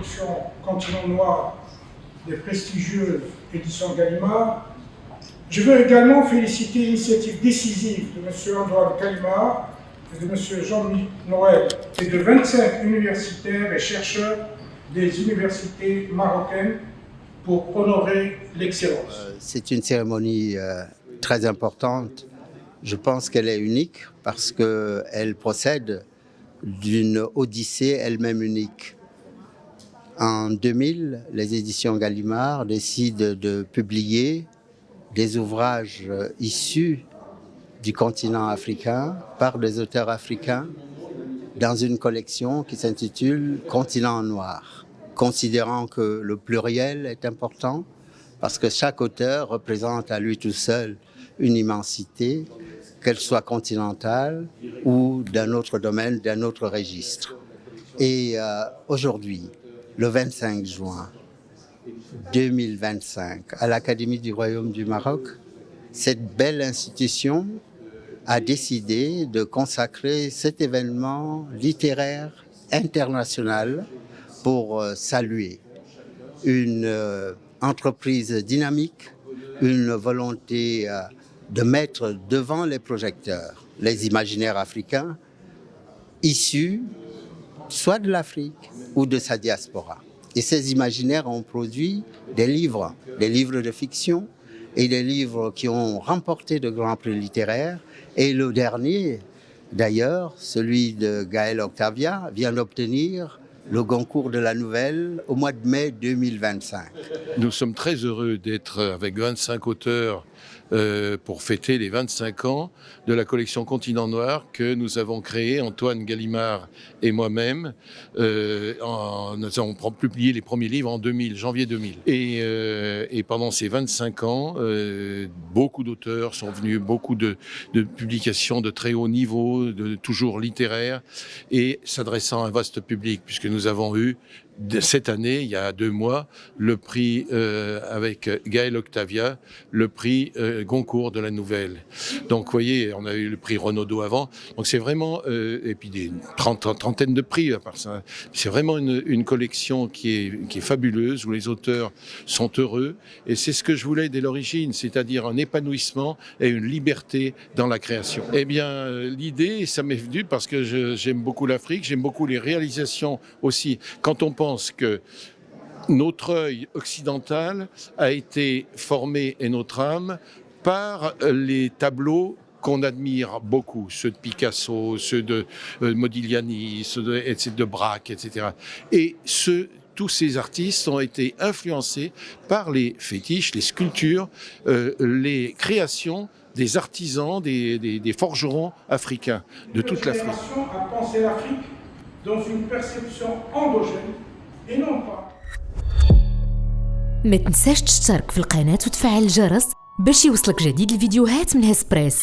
collection Continent Noir des prestigieuses éditions Gallimard. Je veux également féliciter l'initiative décisive de M. Antoine Gallimard et de M. Jean-Louis Noël et de 25 universitaires et chercheurs des universités marocaines pour honorer l'excellence. C'est une cérémonie très importante. Je pense qu'elle est unique parce qu'elle procède d'une odyssée elle-même unique. En 2000, les éditions Gallimard décident de publier des ouvrages issus du continent africain par des auteurs africains dans une collection qui s'intitule Continent Noir, considérant que le pluriel est important parce que chaque auteur représente à lui tout seul une immensité, qu'elle soit continentale ou d'un autre domaine, d'un autre registre. Et aujourd'hui, le 25 juin 2025, à l'Académie du Royaume du Maroc, cette belle institution a décidé de consacrer cet événement littéraire international pour saluer une entreprise dynamique, une volonté de mettre devant les projecteurs les imaginaires africains issus soit de l'Afrique ou de sa diaspora. Et ces imaginaires ont produit des livres de fiction et des livres qui ont remporté de grands prix littéraires. Et le dernier, d'ailleurs, celui de Gaël Octavia, vient d'obtenir le Goncourt de la Nouvelle au mois de mai 2025. Nous sommes très heureux d'être avec 25 auteurs pour fêter les 25 ans de la collection Continent Noir que nous avons créée, Antoine Gallimard et moi-même. Nous avons publié les premiers livres en 2000, janvier 2000. Et pendant ces 25 ans, beaucoup d'auteurs sont venus, beaucoup de publications de très haut niveau, toujours littéraires, et s'adressant à un vaste public, puisque nous avons eu cette année, il y a 2 mois, le prix avec Gaël Octavia, le prix Goncourt de la Nouvelle. Donc, vous voyez, on a eu le prix Renaudot avant. Donc, c'est vraiment, et puis des trentaine de prix à part ça. C'est vraiment une collection qui est fabuleuse, où les auteurs sont heureux. Et c'est ce que je voulais dès l'origine, c'est-à-dire un épanouissement et une liberté dans la création. Eh bien, l'idée, ça m'est venu parce que j'aime beaucoup l'Afrique, j'aime beaucoup les réalisations aussi. Quand on pense que notre œil occidental a été formé, et notre âme, par les tableaux qu'on admire beaucoup, ceux de Picasso, ceux de Modigliani, ceux de Braque, etc. Et tous ces artistes ont été influencés par les fétiches, les sculptures, les créations des artisans, des forgerons africains de toute l'Afrique. Notre génération a pensé l'Afrique dans une perception endogène et non pas. ما تنساش تشترك في القناة وتفعل الجرس باش يوصلك جديد الفيديوهات من هسبريس.